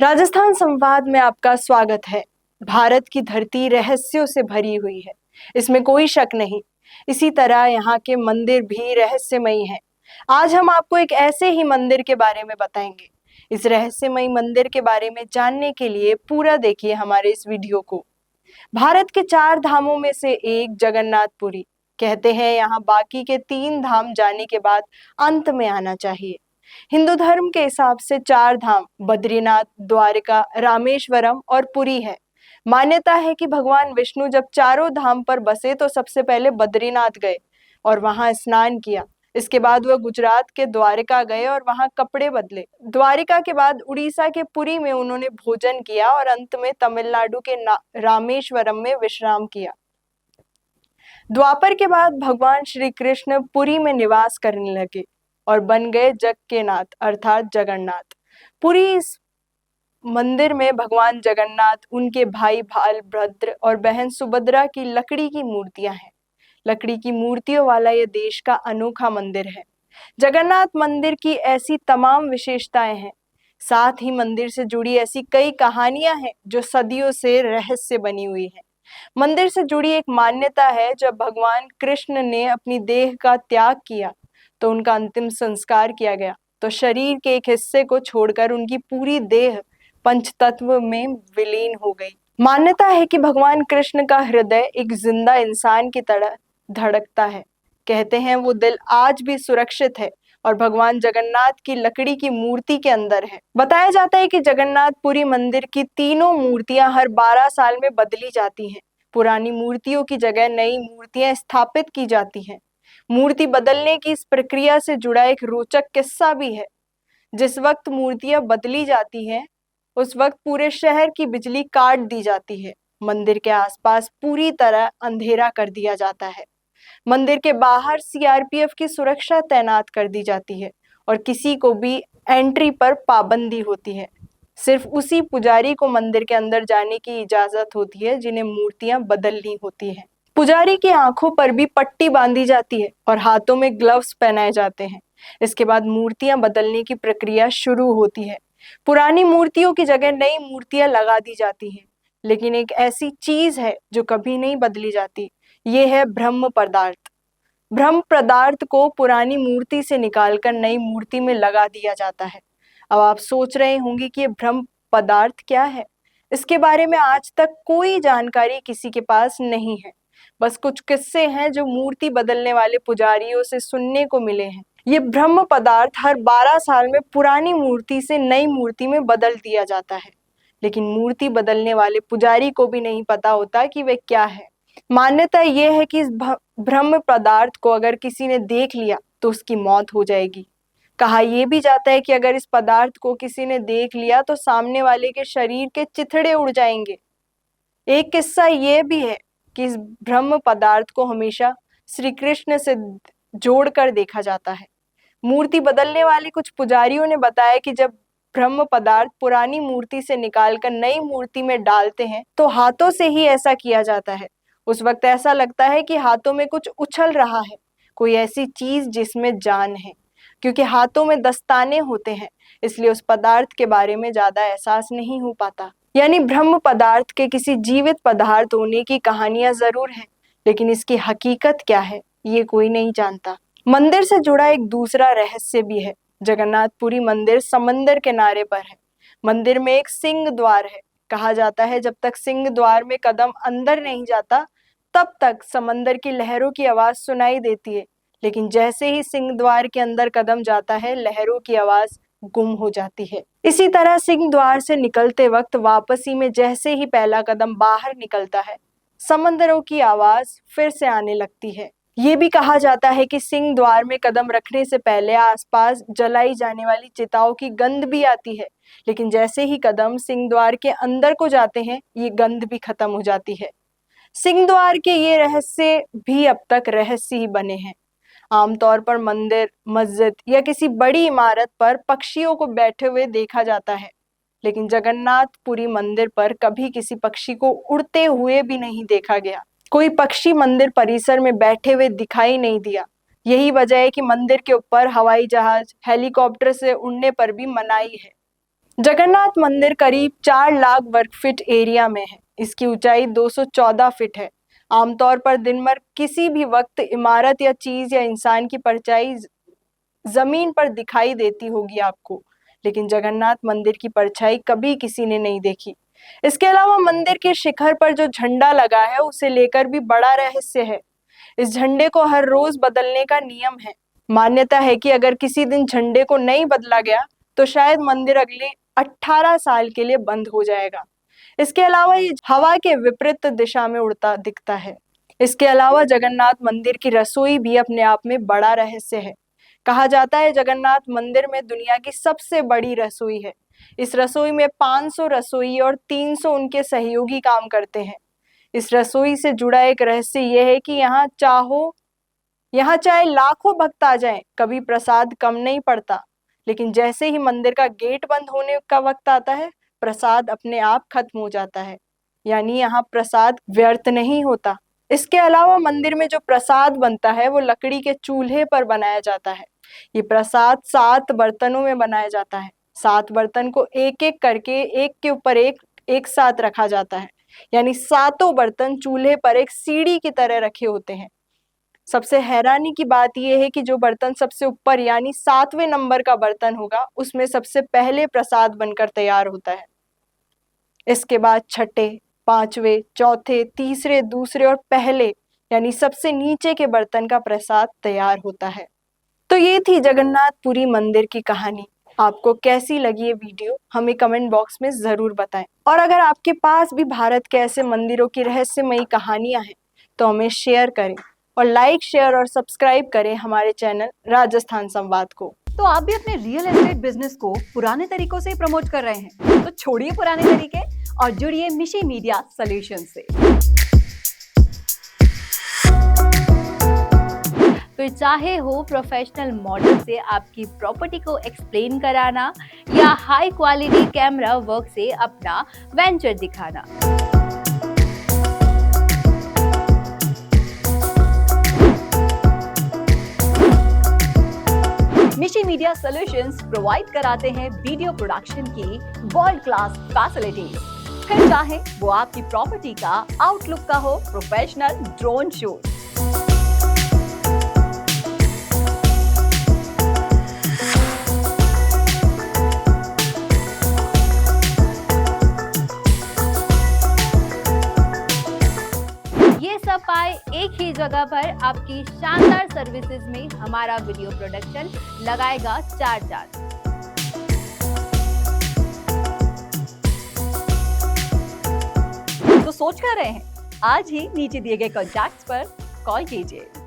राजस्थान संवाद में आपका स्वागत है। भारत की धरती रहस्यों से भरी हुई है, इसमें कोई शक नहीं। इसी तरह यहाँ के मंदिर भी रहस्यमयी हैं। आज हम आपको एक ऐसे ही मंदिर के बारे में बताएंगे। इस रहस्यमयी मंदिर के बारे में जानने के लिए पूरा देखिए हमारे इस वीडियो को। भारत के 4 धामों में से एक जगन्नाथपुरी। कहते हैं यहाँ बाकी के 3 धाम जाने के बाद अंत में आना चाहिए। हिंदू धर्म के हिसाब से 4 धाम बद्रीनाथ, द्वारिका, रामेश्वरम और पुरी है। मान्यता है कि भगवान विष्णु जब चारों धाम पर बसे तो सबसे पहले बद्रीनाथ गए और वहां स्नान किया। इसके बाद वह गुजरात के द्वारिका गए और वहां कपड़े बदले। द्वारिका के बाद उड़ीसा के पुरी में उन्होंने भोजन किया और अंत में तमिलनाडु के रामेश्वरम में विश्राम किया। द्वापर के बाद भगवान श्री कृष्ण पुरी में निवास करने लगे और बन गए जग के नाथ अर्थात जगन्नाथ। पुरी इस मंदिर में भगवान जगन्नाथ, उनके भाई बलभद्र और बहन सुभद्रा की लकड़ी की मूर्तियां हैं। लकड़ी की मूर्तियों वाला यह देश का अनोखा मंदिर है। जगन्नाथ मंदिर की ऐसी तमाम विशेषताएं हैं। साथ ही मंदिर से जुड़ी ऐसी कई कहानियां हैं जो सदियों से रहस्य बनी हुई है। मंदिर से जुड़ी एक मान्यता है, जब भगवान कृष्ण ने अपनी देह का त्याग किया तो उनका अंतिम संस्कार किया गया, तो शरीर के एक हिस्से को छोड़कर उनकी पूरी देह पंचतत्व में विलीन हो गई। मान्यता है कि भगवान कृष्ण का हृदय एक जिंदा इंसान की तरह धड़कता है। कहते हैं वो दिल आज भी सुरक्षित है और भगवान जगन्नाथ की लकड़ी की मूर्ति के अंदर है। बताया जाता है कि जगन्नाथपुरी मंदिर की तीनों मूर्तियां हर 12 साल में बदली जाती हैं। पुरानी मूर्तियों की जगह नई मूर्तियां स्थापित की जाती हैं। मूर्ति बदलने की इस प्रक्रिया से जुड़ा एक रोचक किस्सा भी है। जिस वक्त मूर्तियां बदली जाती हैं, उस वक्त पूरे शहर की बिजली काट दी जाती है। मंदिर के आसपास पूरी तरह अंधेरा कर दिया जाता है। मंदिर के बाहर सीआरपीएफ की सुरक्षा तैनात कर दी जाती है और किसी को भी एंट्री पर पाबंदी होती है। सिर्फ उसी पुजारी को मंदिर के अंदर जाने की इजाजत होती है जिन्हें मूर्तियां बदलनी होती हैं। पुजारी की आंखों पर भी पट्टी बांधी जाती है और हाथों में ग्लव्स पहनाए जाते हैं। इसके बाद मूर्तियां बदलने की प्रक्रिया शुरू होती है। पुरानी मूर्तियों की जगह नई मूर्तियां लगा दी जाती हैं। लेकिन एक ऐसी चीज है जो कभी नहीं बदली जाती, ये है ब्रह्म पदार्थ। ब्रह्म पदार्थ को पुरानी मूर्ति से निकालकर नई मूर्ति में लगा दिया जाता है। अब आप सोच रहे होंगे कि ये ब्रह्म पदार्थ क्या है। इसके बारे में आज तक कोई जानकारी किसी के पास नहीं है। बस कुछ किस्से हैं जो मूर्ति बदलने वाले पुजारियों से सुनने को मिले हैं। ये ब्रह्म पदार्थ हर 12 साल में पुरानी मूर्ति से नई मूर्ति में बदल दिया जाता है। लेकिन मूर्ति बदलने वाले पुजारी को भी नहीं पता होता कि वे क्या है। मान्यता यह है कि इस ब्रह्म पदार्थ को अगर किसी ने देख लिया तो उसकी मौत हो जाएगी। कहा यह भी जाता है कि अगर इस पदार्थ को किसी ने देख लिया तो सामने वाले के शरीर के चिथड़े उड़ जाएंगे। एक किस्सा यह भी है कि इस ब्रह्म पदार्थ को हमेशा श्री कृष्ण से जोड़कर देखा जाता है। मूर्ति बदलने वाले कुछ पुजारियों ने बताया कि जब ब्रह्म पदार्थ पुरानी मूर्ति से निकालकर नई मूर्ति में डालते हैं तो हाथों से ही ऐसा किया जाता है। उस वक्त ऐसा लगता है कि हाथों में कुछ उछल रहा है, कोई ऐसी चीज जिसमें जान है। क्योंकि हाथों में दस्ताने होते हैं, इसलिए उस पदार्थ के बारे में ज्यादा एहसास नहीं हो पाता। यानी ब्रह्म पदार्थ के किसी जीवित पदार्थ होने की कहानियां जरूर हैं, लेकिन इसकी हकीकत क्या है ये कोई नहीं जानता। मंदिर से जुड़ा एक दूसरा रहस्य भी है। जगन्नाथपुरी मंदिर समंदर किनारे पर है। मंदिर में एक सिंह द्वार है। कहा जाता है जब तक सिंह द्वार में कदम अंदर नहीं जाता तब तक समंदर की लहरों की आवाज सुनाई देती है, लेकिन जैसे ही सिंह द्वार के अंदर कदम जाता है लहरों की आवाज गुम हो जाती है। इसी तरह सिंह द्वार से निकलते वक्त वापसी में जैसे ही पहला कदम बाहर निकलता है समंदरों की आवाज फिर से आने लगती है। ये भी कहा जाता है कि सिंह द्वार में कदम रखने से पहले आसपास जलाई जाने वाली चिताओं की गंध भी आती है, लेकिन जैसे ही कदम सिंह द्वार के अंदर को जाते हैं ये गंध भी खत्म हो जाती है। सिंह द्वार के ये रहस्य भी अब तक रहस्य ही बने हैं। आमतौर पर मंदिर, मस्जिद या किसी बड़ी इमारत पर पक्षियों को बैठे हुए देखा जाता है, लेकिन जगन्नाथपुरी मंदिर पर कभी किसी पक्षी को उड़ते हुए भी नहीं देखा गया। कोई पक्षी मंदिर परिसर में बैठे हुए दिखाई नहीं दिया। यही वजह है कि मंदिर के ऊपर हवाई जहाज, हेलीकॉप्टर से उड़ने पर भी मनाही है। जगन्नाथ मंदिर करीब 4 लाख वर्ग फीट एरिया में है। इसकी ऊंचाई 214 फीट है। आमतौर पर दिन भर किसी भी वक्त इमारत या चीज या इंसान की परछाई जमीन पर दिखाई देती होगी आपको, लेकिन जगन्नाथ मंदिर की परछाई कभी किसी ने नहीं देखी। इसके अलावा मंदिर के शिखर पर जो झंडा लगा है उसे लेकर भी बड़ा रहस्य है। इस झंडे को हर रोज बदलने का नियम है। मान्यता है कि अगर किसी दिन झंडे को नहीं बदला गया तो शायद मंदिर अगले 18 साल के लिए बंद हो जाएगा। इसके अलावा ये हवा के विपरीत दिशा में उड़ता दिखता है। इसके अलावा जगन्नाथ मंदिर की रसोई भी अपने आप में बड़ा रहस्य है। कहा जाता है जगन्नाथ मंदिर में दुनिया की सबसे बड़ी रसोई है। इस रसोई में 500 रसोई और 300 उनके सहयोगी काम करते हैं। इस रसोई से जुड़ा एक रहस्य यह है कि यहाँ चाहे लाखों भक्त आ जाएं, कभी प्रसाद कम नहीं पड़ता। लेकिन जैसे ही मंदिर का गेट बंद होने का वक्त आता है, प्रसाद अपने आप खत्म हो जाता है। यानी यहाँ प्रसाद व्यर्थ नहीं होता। इसके अलावा मंदिर में जो प्रसाद बनता है वो लकड़ी के चूल्हे पर बनाया जाता है। ये प्रसाद 7 बर्तनों में बनाया जाता है। 7 बर्तन को एक एक करके एक के ऊपर एक साथ रखा जाता है। यानी 7 बर्तन चूल्हे पर एक सीढ़ी की तरह रखे होते हैं। सबसे हैरानी की बात यह है कि जो बर्तन सबसे ऊपर यानी 7वें नंबर का बर्तन होगा उसमें सबसे पहले प्रसाद बनकर तैयार होता है। इसके बाद छठे, 5वें, चौथे, तीसरे, दूसरे और पहले यानी सबसे नीचे के बर्तन का प्रसाद तैयार होता है। तो ये थी जगन्नाथपुरी मंदिर की कहानी। आपको कैसी लगी ये वीडियो हमें कमेंट बॉक्स में जरूर बताएं। और अगर आपके पास भी भारत के ऐसे मंदिरों की रहस्यमयी कहानियां हैं तो हमें शेयर करें और लाइक, शेयर और सब्सक्राइब करें हमारे चैनल राजस्थान संवाद को। तो आप भी अपने रियल एस्टेट बिजनेस को पुराने तरीकों से प्रमोट कर रहे हैं तो छोड़िए पुराने तरीके और जुड़िए मिशी मीडिया सॉल्यूशन से। फिर चाहे हो प्रोफेशनल मॉडल से आपकी प्रॉपर्टी को एक्सप्लेन कराना या हाई क्वालिटी कैमरा वर्क से अपना वेंचर दिखाना। मिशी मीडिया सॉल्यूशंस प्रोवाइड कराते हैं वीडियो प्रोडक्शन की वर्ल्ड क्लास फैसिलिटीज। फिर चाहे वो आपकी प्रॉपर्टी का आउटलुक का हो प्रोफेशनल ड्रोन शूट, ये सब पाए एक ही जगह पर आपकी शानदार सर्विसेज में हमारा वीडियो प्रोडक्शन लगाएगा 4 चांद। तो सोच कर रहे हैं, आज ही नीचे दिए गए कॉन्टैक्ट्स पर कॉल कीजिए।